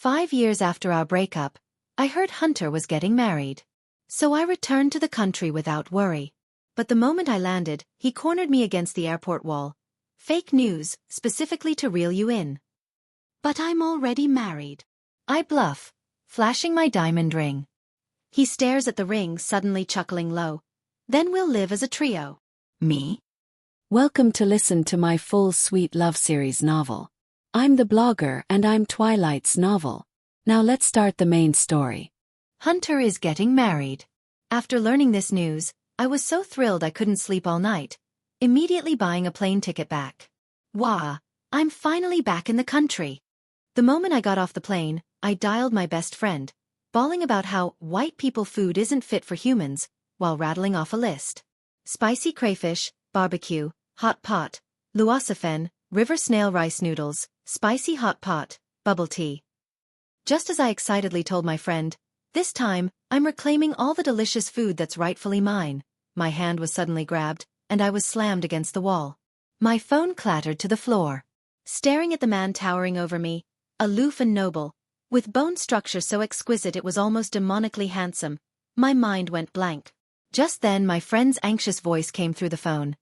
5 years after our breakup, I heard Hunter was getting married. So I returned to the country without worry. But the moment I landed, he cornered me against the airport wall. Fake news, specifically to reel you in. But I'm already married. I bluff, flashing my diamond ring. He stares at the ring, suddenly chuckling low. Then we'll live as a trio. Me? Welcome to listen to my full sweet love series novel. I'm the blogger and I'm Twilight's novel. Now let's start the main story. Hunter is getting married. After learning this news, I was so thrilled I couldn't sleep all night, immediately buying a plane ticket back. Wah! I'm finally back in the country. The moment I got off the plane, I dialed my best friend, bawling about how white people food isn't fit for humans, while rattling off a list. Spicy crayfish, barbecue, hot pot, luosafen, river snail rice noodles, spicy hot pot, bubble tea. Just as I excitedly told my friend, this time, I'm reclaiming all the delicious food that's rightfully mine, my hand was suddenly grabbed, and I was slammed against the wall. My phone clattered to the floor. Staring at the man towering over me, aloof and noble, with bone structure so exquisite it was almost demonically handsome, my mind went blank. Just then my friend's anxious voice came through the phone.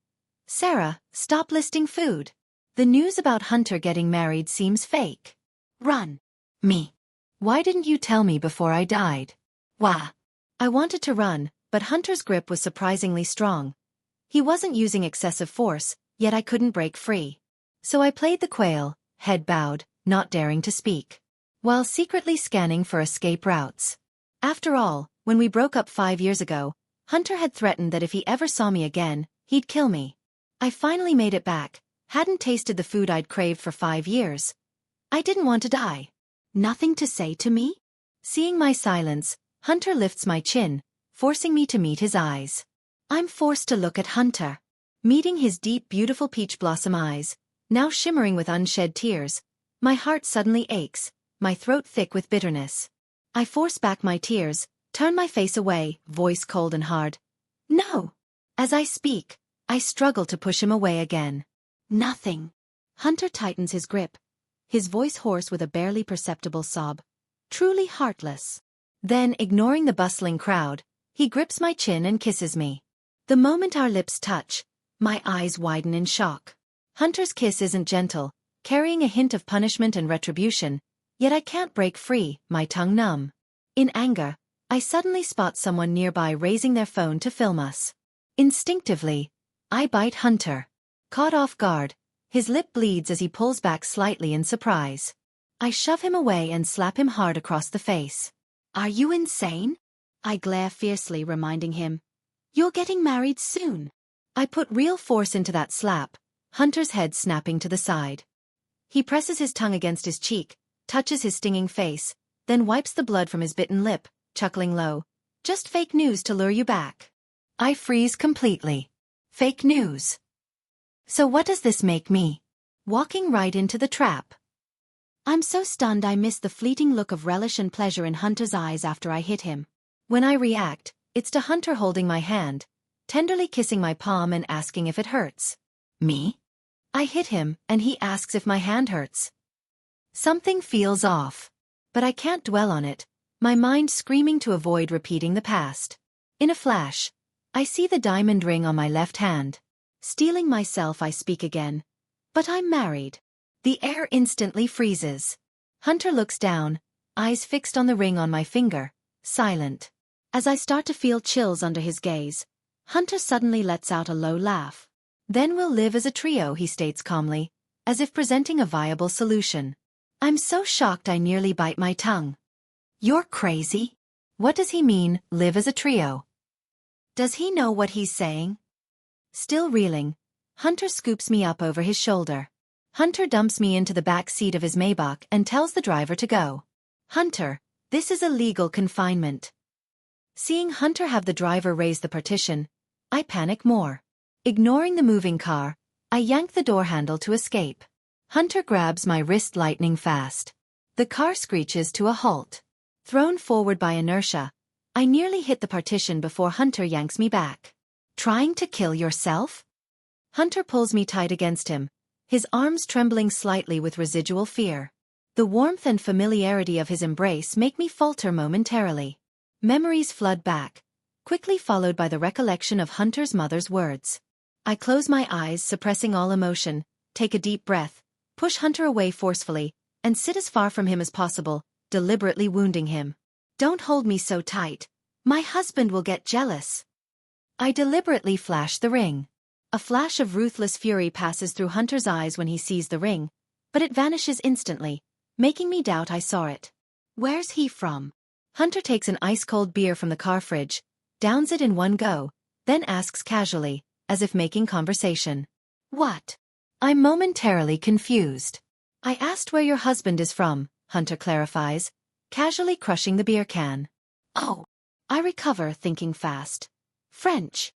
Sarah, stop listing food. The news about Hunter getting married seems fake. Run. Me. Why didn't you tell me before I died? Wah. I wanted to run, but Hunter's grip was surprisingly strong. He wasn't using excessive force, yet I couldn't break free. So I played the quail, head bowed, not daring to speak, while secretly scanning for escape routes. After all, when we broke up 5 years ago, Hunter had threatened that if he ever saw me again, he'd kill me. I finally made it back, hadn't tasted the food I'd craved for 5 years. I didn't want to die. Nothing to say to me? Seeing my silence, Hunter lifts my chin, forcing me to meet his eyes. I'm forced to look at Hunter. Meeting his deep, beautiful peach blossom eyes, now shimmering with unshed tears, my heart suddenly aches, my throat thick with bitterness. I force back my tears, turn my face away, voice cold and hard. No! As I speak, I struggle to push him away again. Nothing. Hunter tightens his grip, his voice hoarse with a barely perceptible sob. Truly heartless. Then, ignoring the bustling crowd, he grips my chin and kisses me. The moment our lips touch, my eyes widen in shock. Hunter's kiss isn't gentle, carrying a hint of punishment and retribution, yet I can't break free, my tongue numb. In anger, I suddenly spot someone nearby raising their phone to film us. Instinctively, I bite Hunter. Caught off guard, his lip bleeds as he pulls back slightly in surprise. I shove him away and slap him hard across the face. Are you insane? I glare fiercely, reminding him. You're getting married soon. I put real force into that slap, Hunter's head snapping to the side. He presses his tongue against his cheek, touches his stinging face, then wipes the blood from his bitten lip, chuckling low. Just fake news to lure you back. I freeze completely. Fake news. So what does this make me? Walking right into the trap. I'm so stunned I miss the fleeting look of relish and pleasure in Hunter's eyes after I hit him. When I react, it's to Hunter holding my hand, tenderly kissing my palm and asking if it hurts. Me? I hit him, and he asks if my hand hurts. Something feels off. But I can't dwell on it, my mind screaming to avoid repeating the past. In a flash, I see the diamond ring on my left hand. Steeling myself, I speak again. But I'm married. The air instantly freezes. Hunter looks down, eyes fixed on the ring on my finger, silent. As I start to feel chills under his gaze, Hunter suddenly lets out a low laugh. Then we'll live as a trio, he states calmly, as if presenting a viable solution. I'm so shocked I nearly bite my tongue. You're crazy? What does he mean, live as a trio? Does he know what he's saying? Still reeling, Hunter scoops me up over his shoulder. Hunter dumps me into the back seat of his Maybach and tells the driver to go. Hunter, this is illegal confinement. Seeing Hunter have the driver raise the partition, I panic more. Ignoring the moving car, I yank the door handle to escape. Hunter grabs my wrist lightning fast. The car screeches to a halt. Thrown forward by inertia, I nearly hit the partition before Hunter yanks me back. Trying to kill yourself? Hunter pulls me tight against him, his arms trembling slightly with residual fear. The warmth and familiarity of his embrace make me falter momentarily. Memories flood back, quickly followed by the recollection of Hunter's mother's words. I close my eyes, suppressing all emotion, take a deep breath, push Hunter away forcefully, and sit as far from him as possible, deliberately wounding him. Don't hold me so tight. My husband will get jealous. I deliberately flash the ring. A flash of ruthless fury passes through Hunter's eyes when he sees the ring, but it vanishes instantly, making me doubt I saw it. Where's he from? Hunter takes an ice-cold beer from the car fridge, downs it in one go, then asks casually, as if making conversation. What? I'm momentarily confused. I asked where your husband is from, Hunter clarifies, casually crushing the beer can. Oh. I recover, thinking fast. French.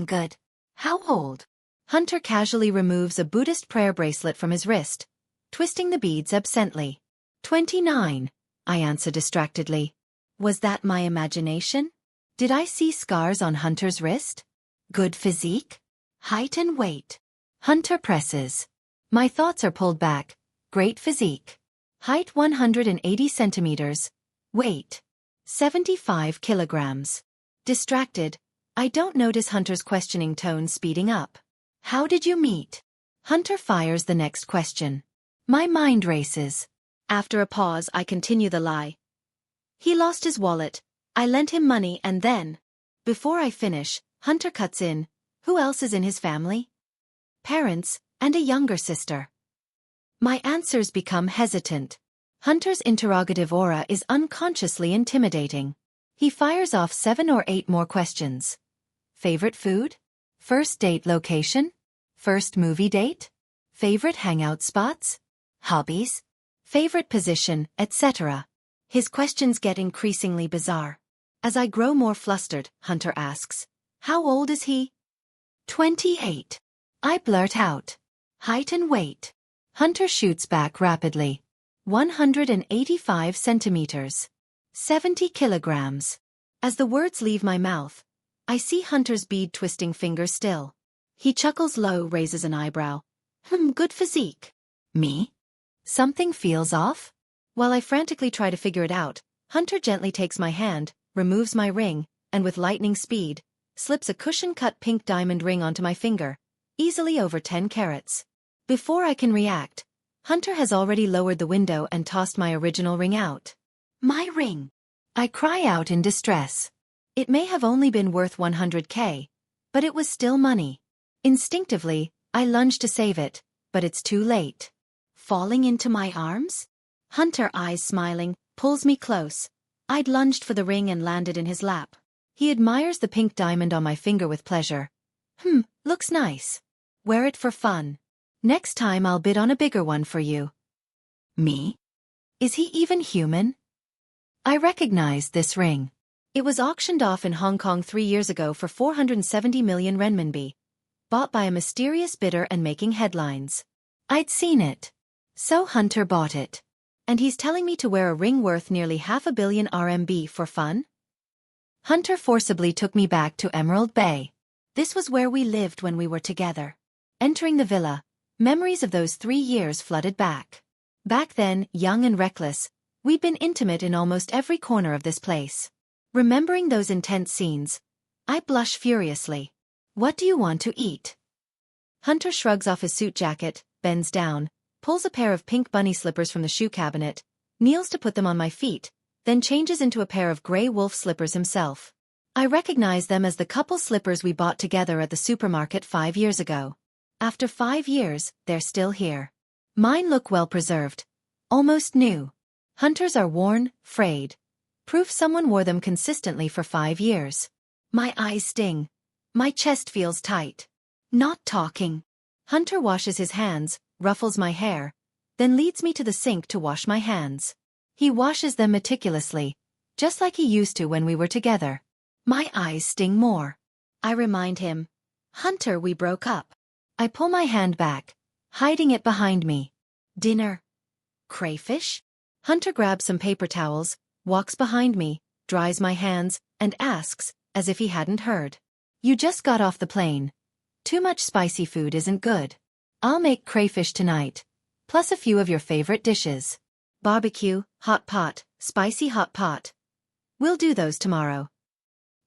Good. How old? Hunter casually removes a Buddhist prayer bracelet from his wrist, twisting the beads absently. 29, I answer distractedly. Was that my imagination? Did I see scars on Hunter's wrist? Good physique? Height and weight? Hunter presses. My thoughts are pulled back. Great physique. Height 180 centimeters. Weight 75 kilograms. Distracted, I don't notice Hunter's questioning tone speeding up. How did you meet? Hunter fires the next question. My mind races. After a pause, I continue the lie. He lost his wallet. I lent him money and then... Before I finish, Hunter cuts in. Who else is in his family? Parents, and a younger sister. My answers become hesitant. Hunter's interrogative aura is unconsciously intimidating. He fires off 7 or 8 more questions. Favorite food? First date location? First movie date? Favorite hangout spots? Hobbies? Favorite position, etc. His questions get increasingly bizarre. As I grow more flustered, Hunter asks, how old is he? 28. I blurt out. Height and weight. Hunter shoots back rapidly. 185 centimeters. 70 kilograms. As the words leave my mouth, I see Hunter's bead-twisting fingers still. He chuckles low, raises an eyebrow. Good physique. Me? Something feels off? While I frantically try to figure it out, Hunter gently takes my hand, removes my ring, and with lightning speed, slips a cushion-cut pink diamond ring onto my finger, easily over 10 carats. Before I can react, Hunter has already lowered the window and tossed my original ring out. My ring! I cry out in distress. It may have only been worth 100K, but it was still money. Instinctively, I lunge to save it, but it's too late. Falling into my arms? Hunter, eyes smiling, pulls me close. I'd lunged for the ring and landed in his lap. He admires the pink diamond on my finger with pleasure. Looks nice. Wear it for fun. Next time I'll bid on a bigger one for you. Me? Is he even human? I recognize this ring. It was auctioned off in Hong Kong 3 years ago for 470 million renminbi. Bought by a mysterious bidder and making headlines. I'd seen it. So Hunter bought it. And he's telling me to wear a ring worth nearly 500 million RMB for fun? Hunter forcibly took me back to Emerald Bay. This was where we lived when we were together. Entering the villa, memories of those 3 years flooded back. Back then, young and reckless, we'd been intimate in almost every corner of this place. Remembering those intense scenes, I blush furiously. What do you want to eat? Hunter shrugs off his suit jacket, bends down, pulls a pair of pink bunny slippers from the shoe cabinet, kneels to put them on my feet, then changes into a pair of gray wolf slippers himself. I recognize them as the couple slippers we bought together at the supermarket 5 years ago. After 5 years, they're still here. Mine look well preserved. Almost new. Hunter's are worn, frayed. Proof someone wore them consistently for 5 years. My eyes sting. My chest feels tight. Not talking. Hunter washes his hands, ruffles my hair, then leads me to the sink to wash my hands. He washes them meticulously, just like he used to when we were together. My eyes sting more. I remind him. Hunter, we broke up. I pull my hand back, hiding it behind me. Dinner. Crayfish? Hunter grabs some paper towels, walks behind me, dries my hands, and asks, as if he hadn't heard. You just got off the plane. Too much spicy food isn't good. I'll make crayfish tonight, plus a few of your favorite dishes. Barbecue, hot pot, spicy hot pot. We'll do those tomorrow.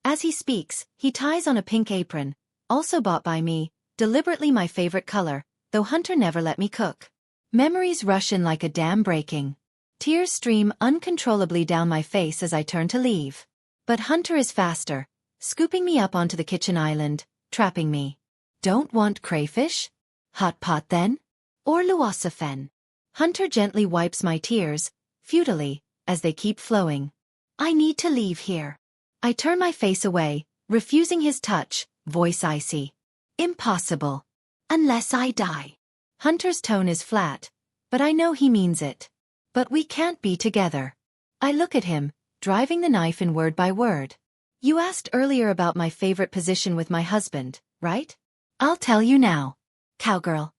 As he speaks, he ties on a pink apron, also bought by me, deliberately my favorite color, though Hunter never let me cook. Memories rush in like a dam breaking. Tears stream uncontrollably down my face as I turn to leave. But Hunter is faster, scooping me up onto the kitchen island, trapping me. Don't want crayfish? Hot pot then? Or luosafen? Hunter gently wipes my tears, futilely, as they keep flowing. I need to leave here. I turn my face away, refusing his touch, voice icy. Impossible. Unless I die. Hunter's tone is flat, but I know he means it. But we can't be together. I look at him, driving the knife in word by word. You asked earlier about my favorite position with my husband, right? I'll tell you now. Cowgirl.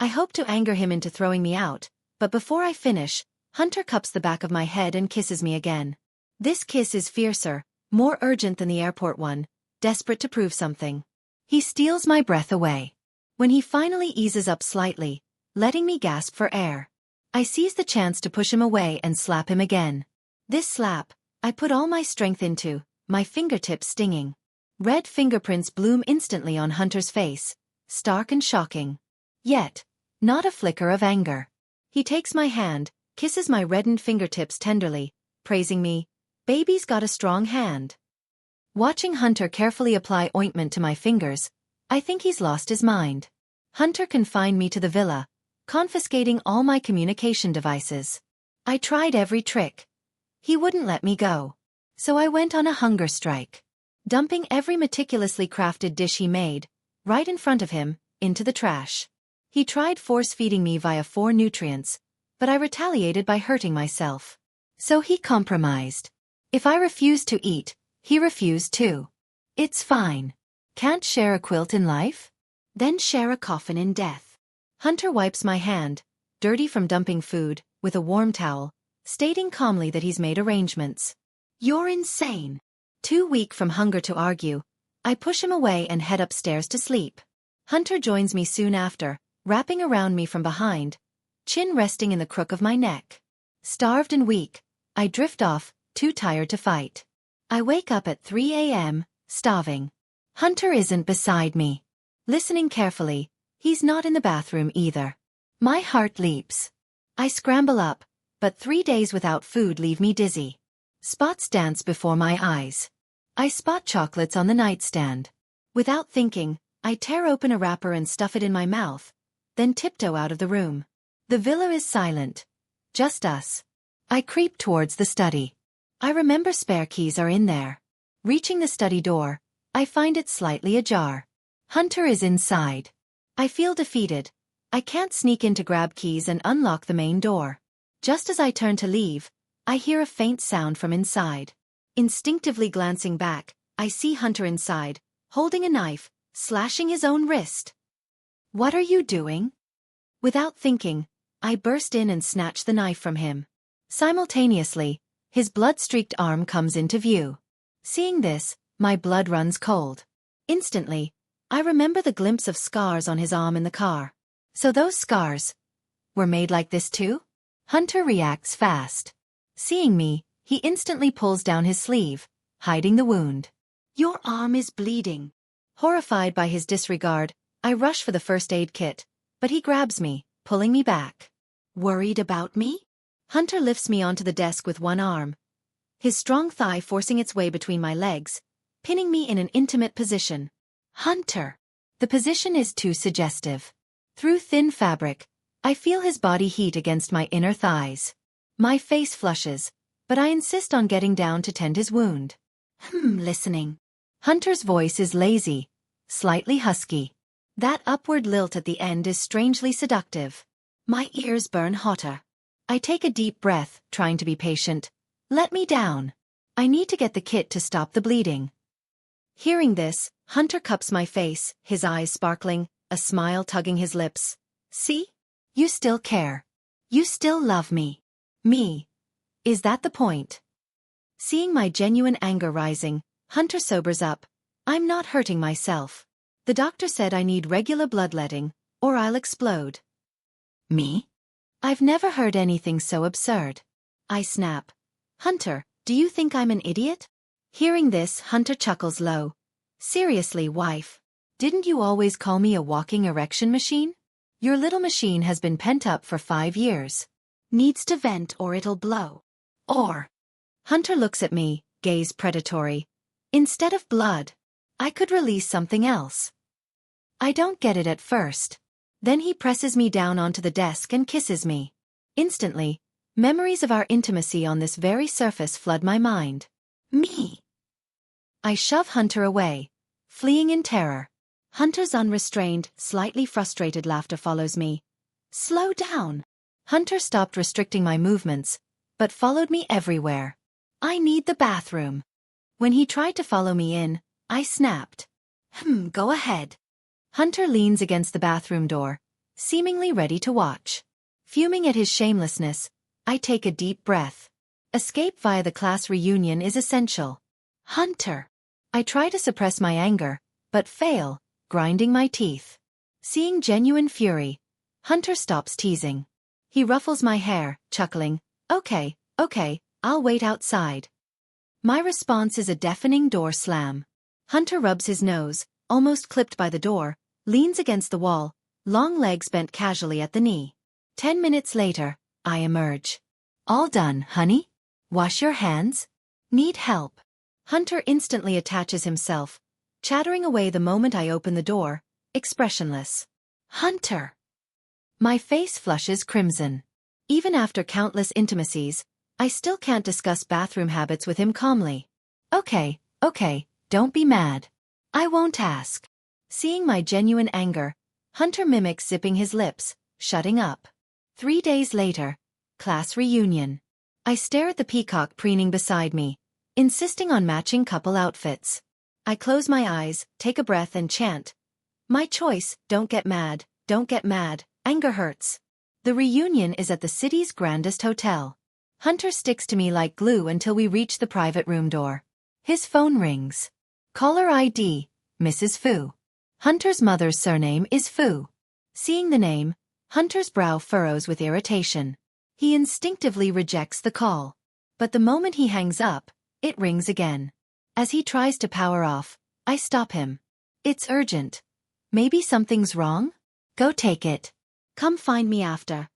I hope to anger him into throwing me out, but before I finish, Hunter cups the back of my head and kisses me again. This kiss is fiercer, more urgent than the airport one, desperate to prove something. He steals my breath away. When he finally eases up slightly, letting me gasp for air, I seize the chance to push him away and slap him again. This slap, I put all my strength into, my fingertips stinging. Red fingerprints bloom instantly on Hunter's face, stark and shocking. Yet, not a flicker of anger. He takes my hand, kisses my reddened fingertips tenderly, praising me. Baby's got a strong hand. Watching Hunter carefully apply ointment to my fingers, I think he's lost his mind. Hunter confined me to the villa, confiscating all my communication devices. I tried every trick. He wouldn't let me go. So I went on a hunger strike. Dumping every meticulously crafted dish he made, right in front of him, into the trash. He tried force-feeding me via 4 nutrients, but I retaliated by hurting myself. So he compromised. If I refused to eat, he refused too. It's fine. Can't share a quilt in life? Then share a coffin in death. Hunter wipes my hand, dirty from dumping food, with a warm towel, stating calmly that he's made arrangements. You're insane. Too weak from hunger to argue, I push him away and head upstairs to sleep. Hunter joins me soon after, wrapping around me from behind, chin resting in the crook of my neck. Starved and weak, I drift off, too tired to fight. I wake up at 3 a.m., starving. Hunter isn't beside me. Listening carefully, he's not in the bathroom either. My heart leaps. I scramble up, but 3 days without food leave me dizzy. Spots dance before my eyes. I spot chocolates on the nightstand. Without thinking, I tear open a wrapper and stuff it in my mouth, then tiptoe out of the room. The villa is silent. Just us. I creep towards the study. I remember spare keys are in there. Reaching the study door, I find it slightly ajar. Hunter is inside. I feel defeated. I can't sneak in to grab keys and unlock the main door. Just as I turn to leave, I hear a faint sound from inside. Instinctively glancing back, I see Hunter inside, holding a knife, slashing his own wrist. What are you doing? Without thinking, I burst in and snatch the knife from him. Simultaneously, his blood-streaked arm comes into view. Seeing this, my blood runs cold. Instantly, I remember the glimpse of scars on his arm in the car. So those scars were made like this too? Hunter reacts fast. Seeing me, he instantly pulls down his sleeve, hiding the wound. Your arm is bleeding. Horrified by his disregard, I rush for the first aid kit, but he grabs me, pulling me back. Worried about me? Hunter lifts me onto the desk with one arm, his strong thigh forcing its way between my legs, pinning me in an intimate position. Hunter! The position is too suggestive. Through thin fabric, I feel his body heat against my inner thighs. My face flushes, but I insist on getting down to tend his wound. Listening. Hunter's voice is lazy, slightly husky. That upward lilt at the end is strangely seductive. My ears burn hotter. I take a deep breath, trying to be patient. Let me down. I need to get the kit to stop the bleeding. Hearing this, Hunter cups my face, his eyes sparkling, a smile tugging his lips. See? You still care. You still love me. Me. Is that the point? Seeing my genuine anger rising, Hunter sobers up. I'm not hurting myself. The doctor said I need regular bloodletting, or I'll explode. Me? I've never heard anything so absurd. I snap. Hunter, do you think I'm an idiot? Hearing this, Hunter chuckles low. Seriously, wife. Didn't you always call me a walking erection machine? Your little machine has been pent up for 5 years. Needs to vent or it'll blow. Or. Hunter looks at me, gaze predatory. Instead of blood, I could release something else. I don't get it at first. Then he presses me down onto the desk and kisses me. Instantly, memories of our intimacy on this very surface flood my mind. Me. I shove Hunter away, fleeing in terror. Hunter's unrestrained, slightly frustrated laughter follows me. Slow down. Hunter stopped restricting my movements, but followed me everywhere. I need the bathroom. When he tried to follow me in, I snapped. Go ahead. Hunter leans against the bathroom door, seemingly ready to watch. Fuming at his shamelessness, I take a deep breath. Escape via the class reunion is essential. Hunter. I try to suppress my anger, but fail, grinding my teeth. Seeing genuine fury, Hunter stops teasing. He ruffles my hair, chuckling, okay, I'll wait outside. My response is a deafening door slam. Hunter rubs his nose, almost clipped by the door, leans against the wall, long legs bent casually at the knee. 10 minutes later, I emerge. All done, honey? Wash your hands? Need help? Hunter instantly attaches himself, chattering away the moment I open the door, expressionless. Hunter! My face flushes crimson. Even after countless intimacies, I still can't discuss bathroom habits with him calmly. Okay, don't be mad. I won't ask. Seeing my genuine anger, Hunter mimics zipping his lips, shutting up. 3 days later, class reunion. I stare at the peacock preening beside me, insisting on matching couple outfits. I close my eyes, take a breath and chant. My choice, don't get mad, anger hurts. The reunion is at the city's grandest hotel. Hunter sticks to me like glue until we reach the private room door. His phone rings. Caller ID, Mrs. Fu. Hunter's mother's surname is Fu. Seeing the name, Hunter's brow furrows with irritation. He instinctively rejects the call. But the moment he hangs up, it rings again. As he tries to power off, I stop him. It's urgent. Maybe something's wrong? Go take it. Come find me after.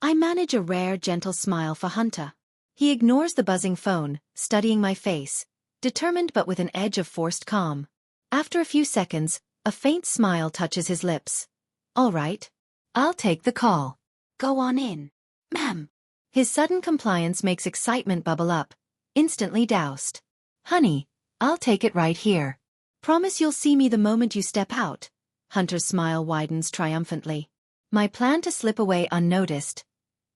I manage a rare, gentle smile for Hunter. He ignores the buzzing phone, studying my face, determined but with an edge of forced calm. After a few seconds, a faint smile touches his lips. All right. I'll take the call. Go on in. Ma'am. His sudden compliance makes excitement bubble up, instantly doused. Honey, I'll take it right here. Promise you'll see me the moment you step out. Hunter's smile widens triumphantly. My plan to slip away unnoticed.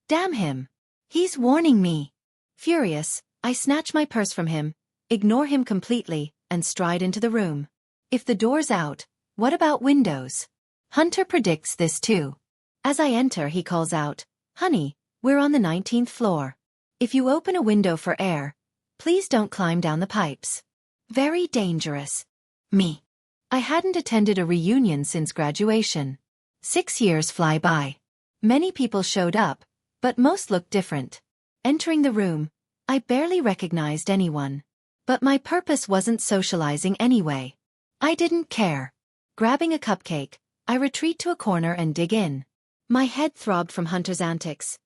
Damn him. He's warning me. Furious, I snatch my purse from him, ignore him completely, and stride into the room. If the door's out, what about windows? Hunter predicts this too. As I enter, he calls out, Honey, we're on the 19th floor. If you open a window for air, please don't climb down the pipes. Very dangerous. Me. I hadn't attended a reunion since graduation. 6 years fly by. Many people showed up, but most looked different. Entering the room, I barely recognized anyone. But my purpose wasn't socializing anyway. I didn't care. Grabbing a cupcake, I retreat to a corner and dig in. My head throbbed from Hunter's antics.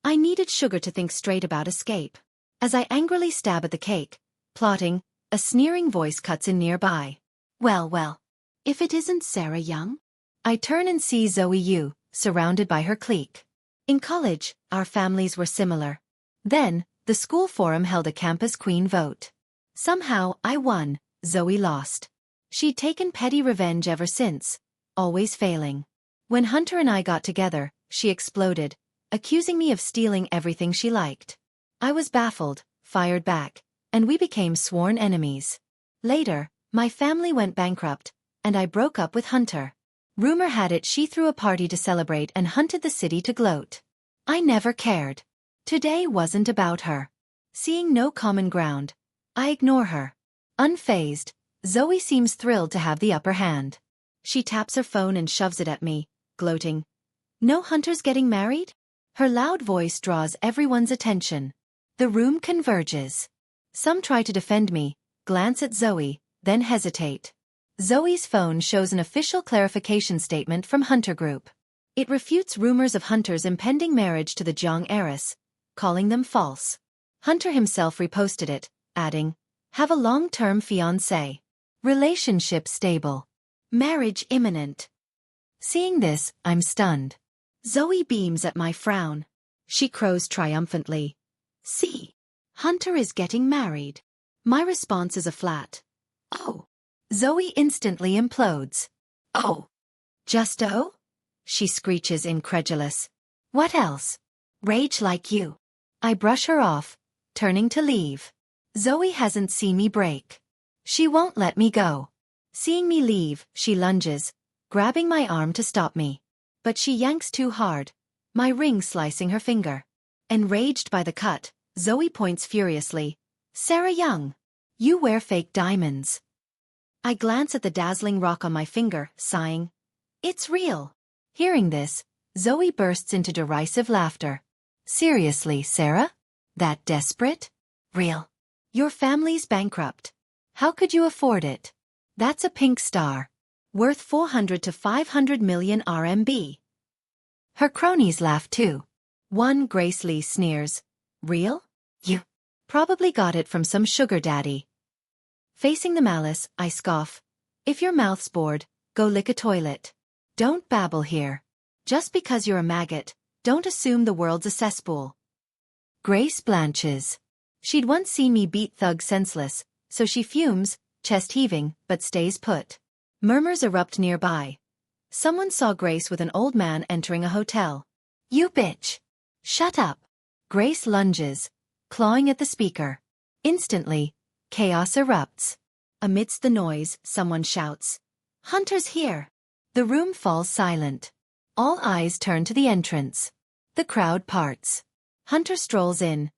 I needed sugar to think straight about escape. As I angrily stab at the cake, plotting, a sneering voice cuts in nearby. Well, if it isn't Sarah Young? I turn and see Zoe Yu, surrounded by her clique. In college, our families were similar. Then, the school forum held a campus queen vote. Somehow, I won, Zoe lost. She'd taken petty revenge ever since, always failing. When Hunter and I got together, she exploded, accusing me of stealing everything she liked. I was baffled, fired back, and we became sworn enemies. Later, my family went bankrupt, and I broke up with Hunter. Rumor had it she threw a party to celebrate and hunted the city to gloat. I never cared. Today wasn't about her. Seeing no common ground, I ignore her. Unfazed, Zoe seems thrilled to have the upper hand. She taps her phone and shoves it at me, gloating. No Hunter's getting married? Her loud voice draws everyone's attention. The room converges. Some try to defend me, glance at Zoe, then hesitate. Zoe's phone shows an official clarification statement from Hunter Group. It refutes rumors of Hunter's impending marriage to the Jiang heiress, calling them false. Hunter himself reposted it, adding, "Have a long-term fiancé. Relationship stable. Marriage imminent." Seeing this, I'm stunned. Zoe beams at my frown. She crows triumphantly. "See, Hunter is getting married." My response is a flat, "Oh." Zoe instantly implodes. "Oh. Just oh?" She screeches incredulous. "What else? Rage like you." I brush her off, turning to leave. Zoe hasn't seen me break. She won't let me go. Seeing me leave, she lunges, grabbing my arm to stop me. But she yanks too hard, my ring slicing her finger. Enraged by the cut, Zoe points furiously. "Sarah Young, you wear fake diamonds." I glance at the dazzling rock on my finger, sighing. "It's real." Hearing this, Zoe bursts into derisive laughter. "Seriously, Sarah? That desperate? Real? Your family's bankrupt. How could you afford it? That's a pink star. Worth 400 to 500 million RMB. Her cronies laugh too. One, Grace Lee, sneers. "Real? You probably got it from some sugar daddy." Facing the malice, I scoff. "If your mouth's bored, go lick a toilet. Don't babble here. Just because you're a maggot, don't assume the world's a cesspool." Grace blanches. She'd once seen me beat thugs senseless, so she fumes, chest heaving, but stays put. Murmurs erupt nearby. Someone saw Grace with an old man entering a hotel. "You bitch. Shut up." Grace lunges, clawing at the speaker. Instantly, chaos erupts. Amidst the noise, someone shouts, "Hunter's here!" The room falls silent. All eyes turn to the entrance. The crowd parts. Hunter strolls in,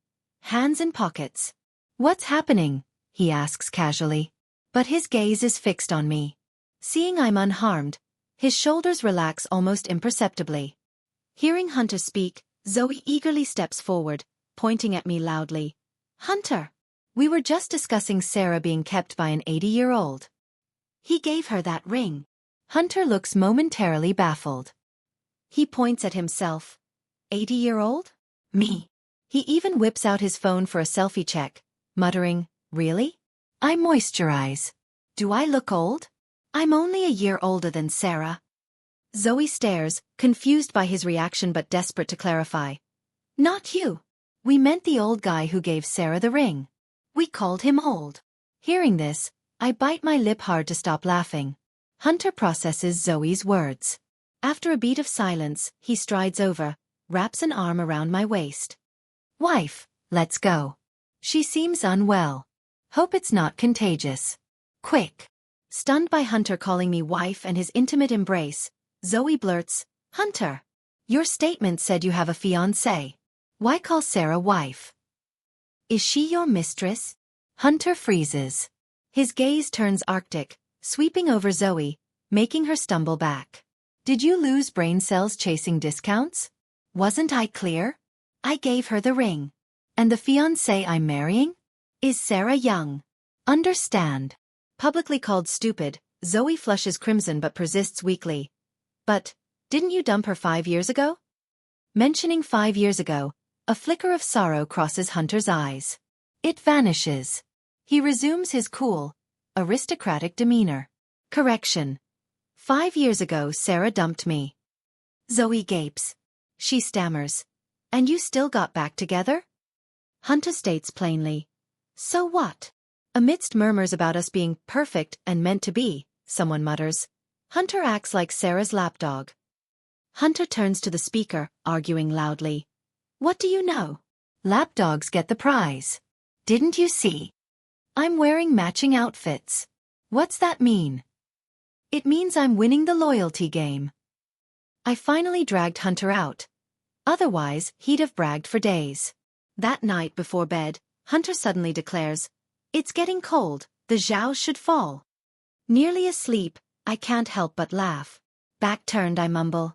hands in pockets. "What's happening?" he asks casually. But his gaze is fixed on me. Seeing I'm unharmed, his shoulders relax almost imperceptibly. Hearing Hunter speak, Zoe eagerly steps forward, pointing at me loudly. "Hunter! We were just discussing Sarah being kept by an 80-year-old. He gave her that ring." Hunter looks momentarily baffled. He points at himself. 80-year-old? Me. He even whips out his phone for a selfie check, muttering, "Really? I moisturize. Do I look old? I'm only a year older than Sarah." Zoe stares, confused by his reaction but desperate to clarify. "Not you. We meant the old guy who gave Sarah the ring. We called him old." Hearing this, I bite my lip hard to stop laughing. Hunter processes Zoe's words. After a beat of silence, he strides over, wraps an arm around my waist. "Wife, let's go. She seems unwell. Hope it's not contagious. Quick." Stunned by Hunter calling me wife and his intimate embrace, Zoe blurts, "Hunter, your statement said you have a fiancé. Why call Sarah wife? Is she your mistress?" Hunter freezes. His gaze turns arctic, sweeping over Zoe, making her stumble back. "Did you lose brain cells chasing discounts? Wasn't I clear? I gave her the ring. And the fiancé I'm marrying? Is Sarah Young. Understand?" Publicly called stupid, Zoe flushes crimson but persists weakly. "But, didn't you dump her 5 years ago?" Mentioning 5 years ago, a flicker of sorrow crosses Hunter's eyes. It vanishes. He resumes his cool, aristocratic demeanor. "Correction. 5 years ago Sarah dumped me." Zoe gapes. She stammers. "And you still got back together?" Hunter states plainly. "So what?" Amidst murmurs about us being perfect and meant to be, someone mutters. "Hunter acts like Sarah's lapdog." Hunter turns to the speaker, arguing loudly. "What do you know? Lapdogs get the prize. Didn't you see? I'm wearing matching outfits. What's that mean?" "It means I'm winning the loyalty game." I finally dragged Hunter out. Otherwise, he'd have bragged for days. That night before bed, Hunter suddenly declares, "It's getting cold, the zhao should fall." Nearly asleep, I can't help but laugh. Back turned, I mumble,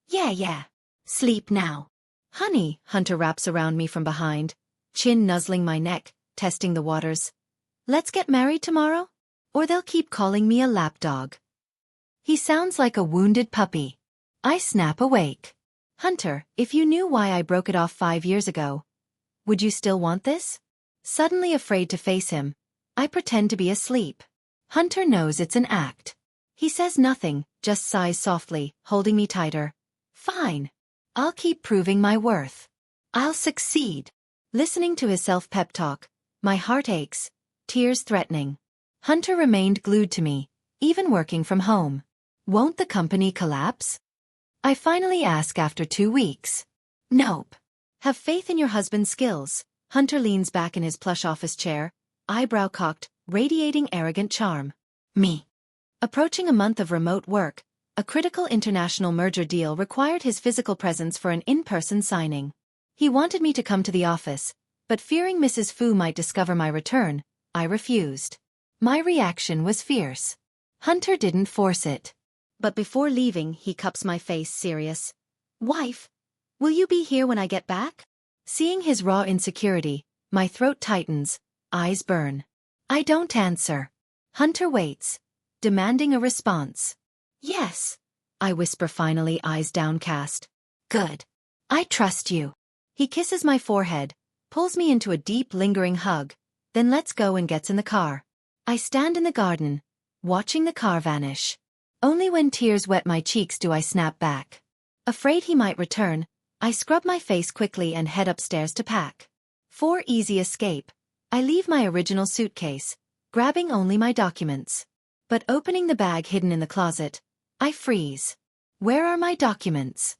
Yeah, sleep now." Honey, Hunter wraps around me from behind, chin nuzzling my neck, testing the waters. Let's get married tomorrow? Or they'll keep calling me a lapdog. He sounds like a wounded puppy. I snap awake. Hunter, if you knew why I broke it off 5 years ago, would you still want this? Suddenly afraid to face him, I pretend to be asleep. Hunter knows it's an act. He says nothing, just sighs softly, holding me tighter. Fine. I'll keep proving my worth. I'll succeed. Listening to his self-pep talk, my heart aches, tears threatening. Hunter remained glued to me, even working from home. Won't the company collapse? I finally ask after 2 weeks. Nope. Have faith in your husband's skills. Hunter leans back in his plush office chair, eyebrow cocked, radiating arrogant charm. Me. Approaching a month of remote work, a critical international merger deal required his physical presence for an in-person signing. He wanted me to come to the office, but fearing Mrs. Fu might discover my return, I refused. My reaction was fierce. Hunter didn't force it. But before leaving, he cups my face, serious. Wife, will you be here when I get back? Seeing his raw insecurity, my throat tightens, eyes burn. I don't answer. Hunter waits, demanding a response. Yes, I whisper finally, eyes downcast. Good. I trust you. He kisses my forehead, pulls me into a deep, lingering hug, then lets go and gets in the car. I stand in the garden, watching the car vanish. Only when tears wet my cheeks do I snap back. Afraid he might return, I scrub my face quickly and head upstairs to pack. For easy escape, I leave my original suitcase, grabbing only my documents. But opening the bag hidden in the closet, I freeze. Where are my documents?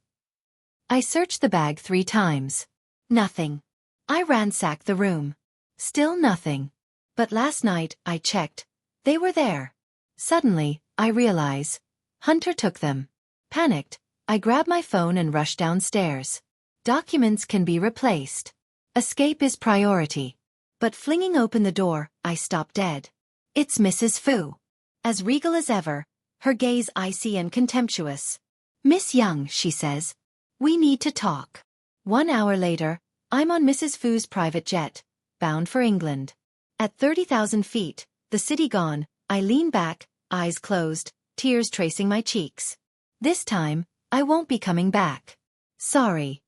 I search the bag 3 times. Nothing. I ransack the room. Still nothing. But last night, I checked. They were there. Suddenly, I realize. Hunter took them. Panicked, I grab my phone and rush downstairs. Documents can be replaced. Escape is priority. But flinging open the door, I stop dead. It's Mrs. Fu. As regal as ever, her gaze icy and contemptuous. Miss Young, she says. We need to talk. 1 hour later, I'm on Mrs. Fu's private jet, bound for England. At 30,000 feet, the city gone, I lean back, eyes closed, tears tracing my cheeks. This time, I won't be coming back. Sorry.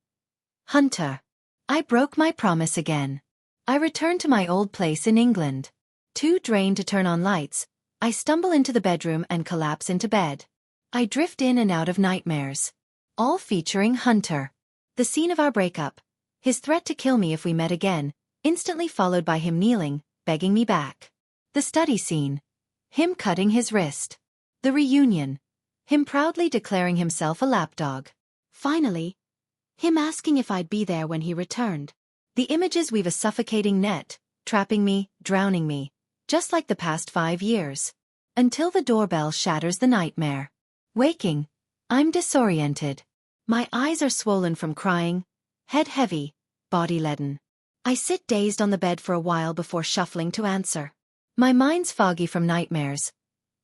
Hunter. I broke my promise again. I return to my old place in England. Too drained to turn on lights, I stumble into the bedroom and collapse into bed. I drift in and out of nightmares. All featuring Hunter. The scene of our breakup. His threat to kill me if we met again, instantly followed by him kneeling, begging me back. The study scene. Him cutting his wrist. The reunion. Him proudly declaring himself a lapdog. Finally, him asking if I'd be there when he returned. The images weave a suffocating net, trapping me, drowning me, just like the past 5 years. Until the doorbell shatters the nightmare. Waking, I'm disoriented. My eyes are swollen from crying, head heavy, body leaden. I sit dazed on the bed for a while before shuffling to answer. My mind's foggy from nightmares.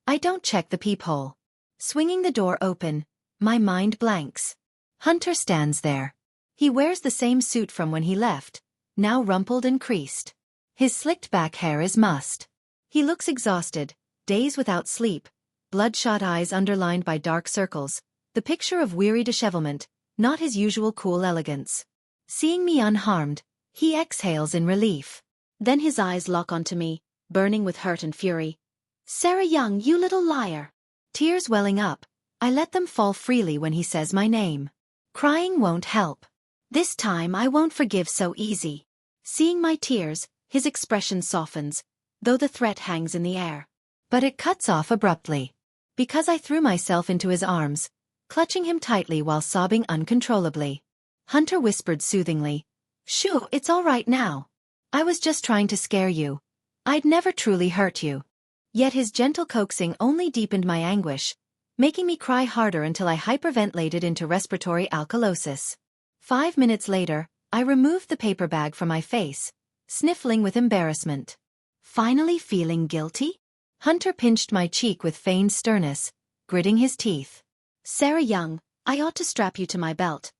I don't check the peephole. Swinging the door open, my mind blanks. Hunter stands there. He wears the same suit from when he left, now rumpled and creased. His slicked back hair is mussed. He looks exhausted, days without sleep, bloodshot eyes underlined by dark circles, the picture of weary dishevelment, not his usual cool elegance. Seeing me unharmed, he exhales in relief. Then his eyes lock onto me, burning with hurt and fury. Sarah Young, you little liar. Tears welling up, I let them fall freely when he says my name. Crying won't help. This time I won't forgive so easy. Seeing my tears, his expression softens, though the threat hangs in the air. But it cuts off abruptly. Because I threw myself into his arms, clutching him tightly while sobbing uncontrollably. Hunter whispered soothingly, "Shoo, it's all right now. I was just trying to scare you. I'd never truly hurt you." Yet his gentle coaxing only deepened my anguish, making me cry harder until I hyperventilated into respiratory alkalosis. 5 minutes later, I removed the paper bag from my face, sniffling with embarrassment. Finally feeling guilty? Hunter pinched my cheek with feigned sternness, gritting his teeth. Sarah Young, I ought to strap you to my belt.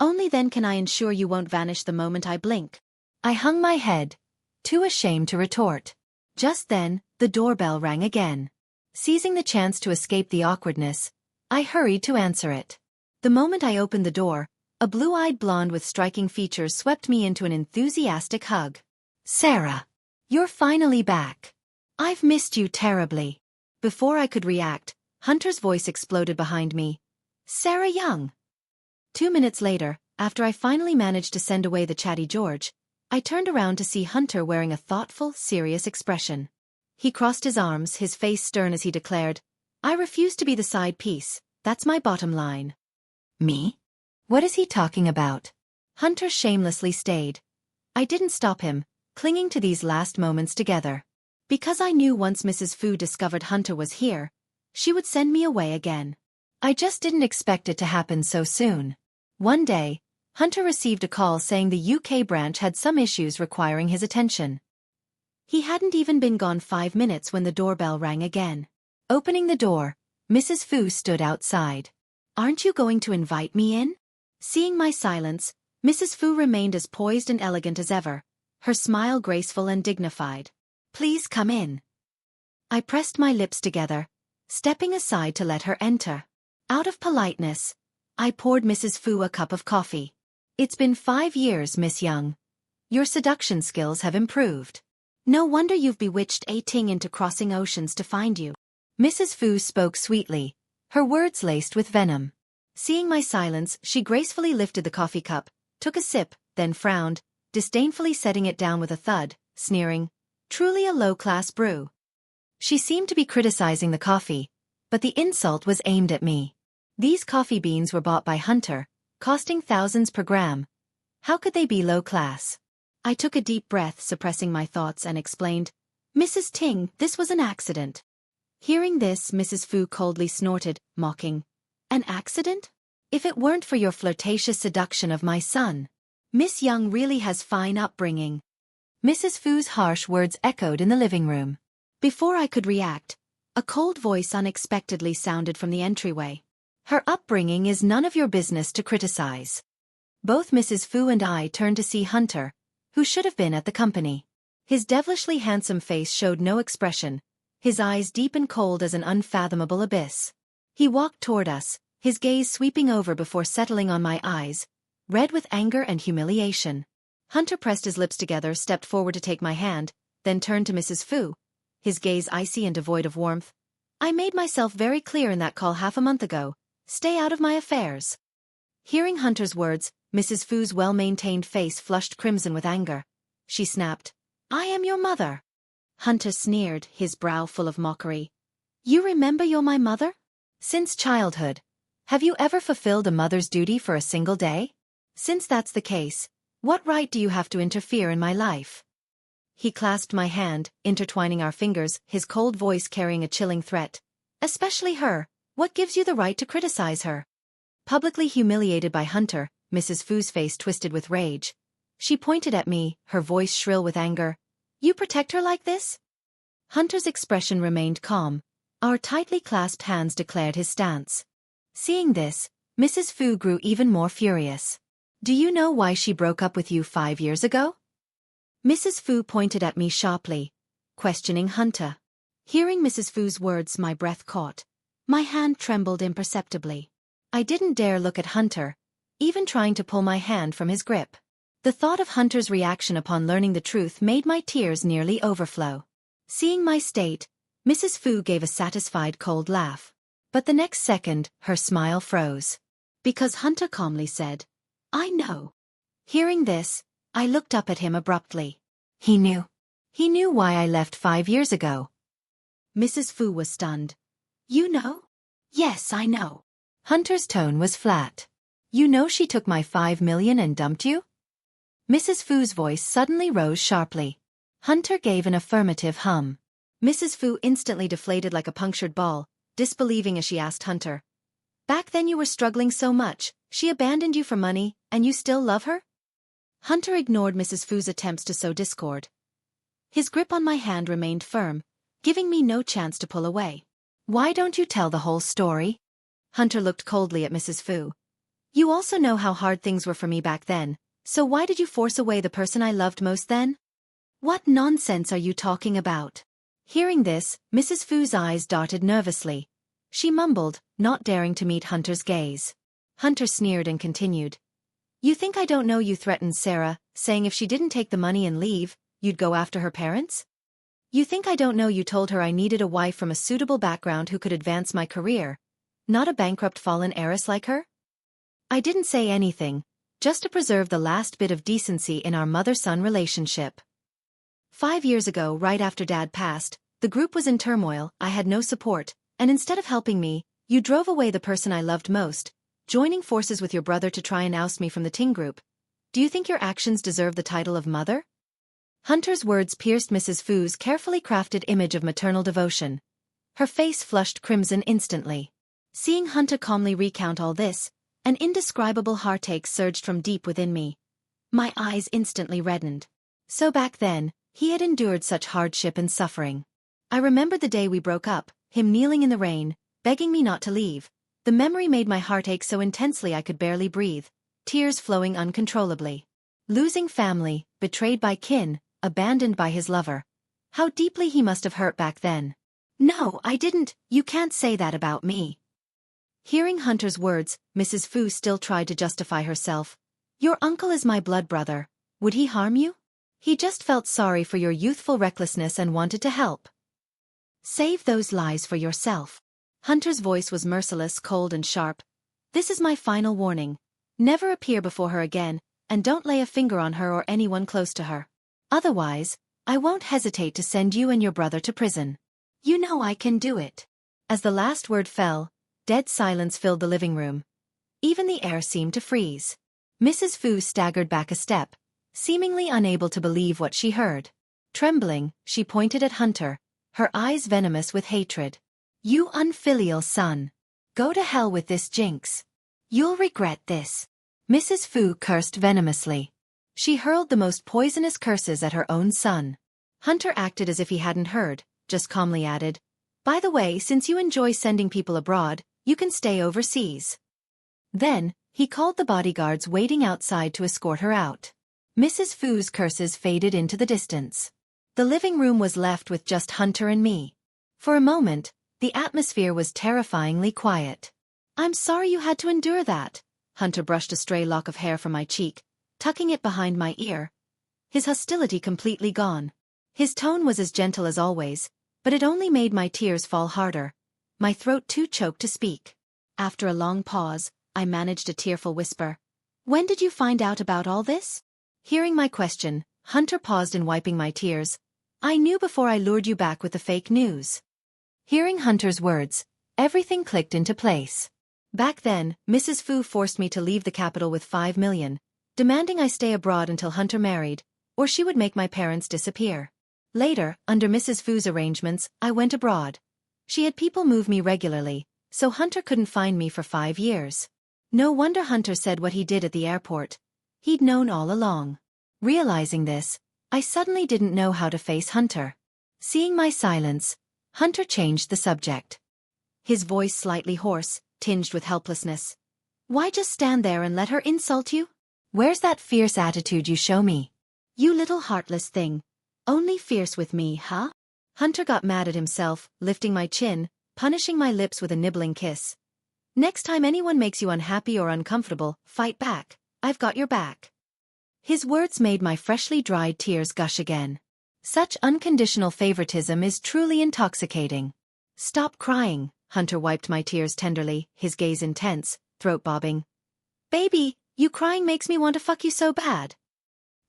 Only then can I ensure you won't vanish the moment I blink. I hung my head, too ashamed to retort. Just then, the doorbell rang again. Seizing the chance to escape the awkwardness, I hurried to answer it. The moment I opened the door, a blue-eyed blonde with striking features swept me into an enthusiastic hug. Sarah, you're finally back. I've missed you terribly. Before I could react, Hunter's voice exploded behind me. Sarah Young. 2 minutes later, after I finally managed to send away the chatty George, I turned around to see Hunter wearing a thoughtful, serious expression. He crossed his arms, his face stern as he declared, I refuse to be the side piece, that's my bottom line. Me? What is he talking about? Hunter shamelessly stayed. I didn't stop him, clinging to these last moments together. Because I knew once Mrs. Fu discovered Hunter was here, she would send me away again. I just didn't expect it to happen so soon. One day, Hunter received a call saying the UK branch had some issues requiring his attention. He hadn't even been gone 5 minutes when the doorbell rang again. Opening the door, Mrs. Fu stood outside. Aren't you going to invite me in? Seeing my silence, Mrs. Fu remained as poised and elegant as ever, her smile graceful and dignified. Please come in. I pressed my lips together, stepping aside to let her enter. Out of politeness, I poured Mrs. Fu a cup of coffee. It's been 5 years, Miss Young. Your seduction skills have improved. No wonder you've bewitched A Ting into crossing oceans to find you. Mrs. Fu spoke sweetly, her words laced with venom. Seeing my silence, she gracefully lifted the coffee cup, took a sip, then frowned, disdainfully setting it down with a thud, sneering, truly a low-class brew. She seemed to be criticizing the coffee, but the insult was aimed at me. These coffee beans were bought by Hunter, costing thousands per gram. How could they be low class? I took a deep breath, suppressing my thoughts, and explained, Mrs. Ting, this was an accident. Hearing this, Mrs. Fu coldly snorted, mocking. An accident? If it weren't for your flirtatious seduction of my son. Miss Young really has fine upbringing. Mrs. Fu's harsh words echoed in the living room. Before I could react, a cold voice unexpectedly sounded from the entryway. Her upbringing is none of your business to criticize. Both Mrs. Fu and I turned to see Hunter, who should have been at the company. His devilishly handsome face showed no expression, his eyes deep and cold as an unfathomable abyss. He walked toward us, his gaze sweeping over before settling on my eyes, red with anger and humiliation. Hunter pressed his lips together, stepped forward to take my hand, then turned to Mrs. Fu, his gaze icy and devoid of warmth. I made myself very clear in that call half a month ago. Stay out of my affairs. Hearing Hunter's words, Mrs. Fu's well-maintained face flushed crimson with anger. She snapped, I am your mother. Hunter sneered, his brow full of mockery. You remember you're my mother? Since childhood. Have you ever fulfilled a mother's duty for a single day? Since that's the case, what right do you have to interfere in my life? He clasped my hand, intertwining our fingers, his cold voice carrying a chilling threat. Especially her. What gives you the right to criticize her? Publicly humiliated by Hunter, Mrs. Fu's face twisted with rage. She pointed at me, her voice shrill with anger. You protect her like this? Hunter's expression remained calm. Our tightly clasped hands declared his stance. Seeing this, Mrs. Fu grew even more furious. Do you know why she broke up with you 5 years ago? Mrs. Fu pointed at me sharply, questioning Hunter. Hearing Mrs. Fu's words, my breath caught. My hand trembled imperceptibly. I didn't dare look at Hunter, even trying to pull my hand from his grip. The thought of Hunter's reaction upon learning the truth made my tears nearly overflow. Seeing my state, Mrs. Fu gave a satisfied cold laugh. But the next second, her smile froze. Because Hunter calmly said, I know. Hearing this, I looked up at him abruptly. He knew. He knew why I left 5 years ago. Mrs. Fu was stunned. You know? Yes, I know. Hunter's tone was flat. You know she took my 5 million and dumped you? Mrs. Fu's voice suddenly rose sharply. Hunter gave an affirmative hum. Mrs. Fu instantly deflated like a punctured ball, disbelieving as she asked Hunter. Back then you were struggling so much, she abandoned you for money, and you still love her? Hunter ignored Mrs. Fu's attempts to sow discord. His grip on my hand remained firm, giving me no chance to pull away. Why don't you tell the whole story? Hunter looked coldly at Mrs. Fu. You also know how hard things were for me back then, so why did you force away the person I loved most then? What nonsense are you talking about? Hearing this, Mrs. Fu's eyes darted nervously. She mumbled, not daring to meet Hunter's gaze. Hunter sneered and continued. You think I don't know you threatened Sarah, saying if she didn't take the money and leave, you'd go after her parents? You think I don't know you told her I needed a wife from a suitable background who could advance my career, not a bankrupt fallen heiress like her? I didn't say anything, just to preserve the last bit of decency in our mother-son relationship. 5 years ago, right after Dad passed, the group was in turmoil, I had no support, and instead of helping me, you drove away the person I loved most, joining forces with your brother to try and oust me from the Ting group. Do you think your actions deserve the title of mother? Hunter's words pierced Mrs. Fu's carefully crafted image of maternal devotion. Her face flushed crimson instantly. Seeing Hunter calmly recount all this, an indescribable heartache surged from deep within me. My eyes instantly reddened. So back then, he had endured such hardship and suffering. I remembered the day we broke up, him kneeling in the rain, begging me not to leave. The memory made my heart ache so intensely I could barely breathe, tears flowing uncontrollably. Losing family, betrayed by kin, abandoned by his lover. How deeply he must have hurt back then. No, I didn't, you can't say that about me. Hearing Hunter's words, Mrs. Fu still tried to justify herself. Your uncle is my blood brother. Would he harm you? He just felt sorry for your youthful recklessness and wanted to help. Save those lies for yourself. Hunter's voice was merciless, cold and sharp. This is my final warning. Never appear before her again, and don't lay a finger on her or anyone close to her. Otherwise, I won't hesitate to send you and your brother to prison. You know I can do it. As the last word fell, dead silence filled the living room. Even the air seemed to freeze. Mrs. Fu staggered back a step, seemingly unable to believe what she heard. Trembling, she pointed at Hunter, her eyes venomous with hatred. You unfilial son. Go to hell with this jinx. You'll regret this. Mrs. Fu cursed venomously. She hurled the most poisonous curses at her own son. Hunter acted as if he hadn't heard, just calmly added, By the way, since you enjoy sending people abroad, you can stay overseas. Then, he called the bodyguards waiting outside to escort her out. Mrs. Fu's curses faded into the distance. The living room was left with just Hunter and me. For a moment, the atmosphere was terrifyingly quiet. I'm sorry you had to endure that. Hunter brushed a stray lock of hair from my cheek, tucking it behind my ear. His hostility completely gone. His tone was as gentle as always, but it only made my tears fall harder, my throat too choked to speak. After a long pause, I managed a tearful whisper. When did you find out about all this? Hearing my question, Hunter paused in wiping my tears. I knew before I lured you back with the fake news. Hearing Hunter's words, everything clicked into place. Back then, Mrs. Fu forced me to leave the capital with 5 million, demanding I stay abroad until Hunter married, or she would make my parents disappear. Later, under Mrs. Fu's arrangements, I went abroad. She had people move me regularly, so Hunter couldn't find me for 5 years. No wonder Hunter said what he did at the airport. He'd known all along. Realizing this, I suddenly didn't know how to face Hunter. Seeing my silence, Hunter changed the subject. His voice slightly hoarse, tinged with helplessness. Why just stand there and let her insult you? Where's that fierce attitude you show me? You little heartless thing. Only fierce with me, huh? Hunter got mad at himself, lifting my chin, punishing my lips with a nibbling kiss. Next time anyone makes you unhappy or uncomfortable, fight back. I've got your back. His words made my freshly dried tears gush again. Such unconditional favoritism is truly intoxicating. Stop crying, Hunter wiped my tears tenderly, his gaze intense, throat bobbing. Baby, you crying makes me want to fuck you so bad.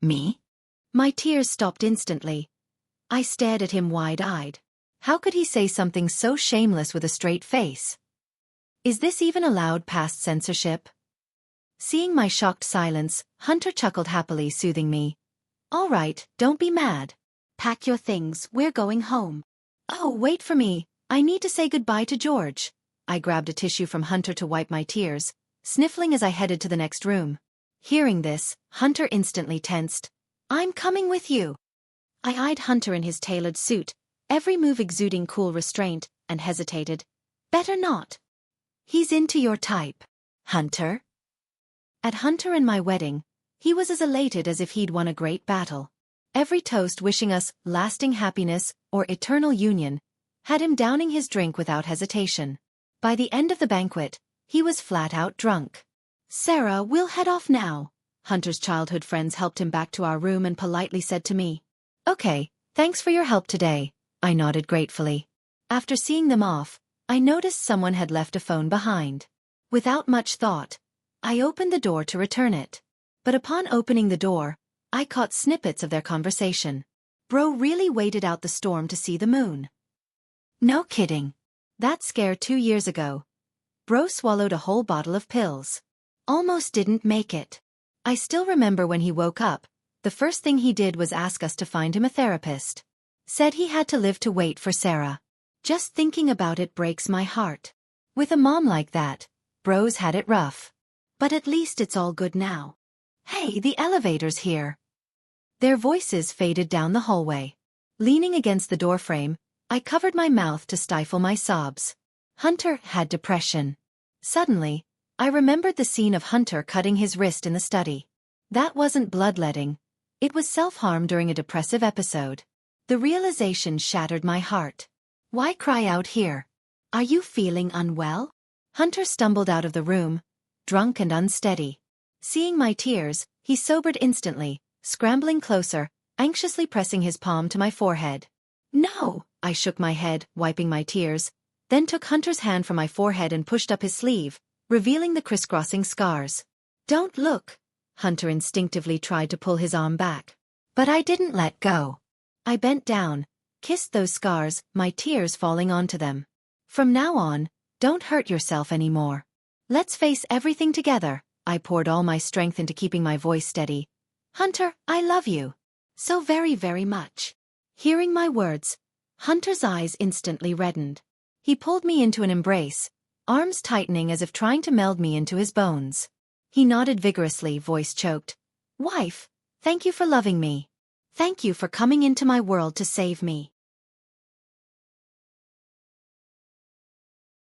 Me? My tears stopped instantly. I stared at him wide-eyed. How could he say something so shameless with a straight face? Is this even allowed past censorship? Seeing my shocked silence, Hunter chuckled happily, soothing me. All right, don't be mad. Pack your things, we're going home. Oh, wait for me, I need to say goodbye to George. I grabbed a tissue from Hunter to wipe my tears, sniffling as I headed to the next room. Hearing this, Hunter instantly tensed. I'm coming with you. I eyed Hunter in his tailored suit, every move exuding cool restraint, and hesitated. Better not. He's into your type. Hunter? At Hunter and my wedding, he was as elated as if he'd won a great battle. Every toast wishing us lasting happiness or eternal union had him downing his drink without hesitation. By the end of the banquet, he was flat out drunk. "Sarah, we'll head off now." Hunter's childhood friends helped him back to our room and politely said to me, "Okay, thanks for your help today." I nodded gratefully. After seeing them off, I noticed someone had left a phone behind. Without much thought, I opened the door to return it. But upon opening the door, I caught snippets of their conversation. "Bro really waited out the storm to see the moon." No kidding. That scare 2 years ago. Bro swallowed a whole bottle of pills. Almost didn't make it. I still remember when he woke up, the first thing he did was ask us to find him a therapist. Said he had to live to wait for Sarah. Just thinking about it breaks my heart. With a mom like that, Bro's had it rough. But at least it's all good now. "Hey, the elevator's here." Their voices faded down the hallway. Leaning against the doorframe, I covered my mouth to stifle my sobs. Hunter had depression. Suddenly, I remembered the scene of Hunter cutting his wrist in the study. That wasn't bloodletting. It was self-harm during a depressive episode. The realization shattered my heart. Why cry out here? "Are you feeling unwell?" Hunter stumbled out of the room, drunk and unsteady. Seeing my tears, he sobered instantly, scrambling closer, anxiously pressing his palm to my forehead. "No," I shook my head, wiping my tears, then took Hunter's hand from my forehead and pushed up his sleeve, revealing the crisscrossing scars. "Don't look." Hunter instinctively tried to pull his arm back. But I didn't let go. I bent down, kissed those scars, my tears falling onto them. "From now on, don't hurt yourself anymore. Let's face everything together." I poured all my strength into keeping my voice steady. "Hunter, I love you. So very, very much." Hearing my words, Hunter's eyes instantly reddened. He pulled me into an embrace, arms tightening as if trying to meld me into his bones. He nodded vigorously, voice choked. "Wife, thank you for loving me. Thank you for coming into my world to save me."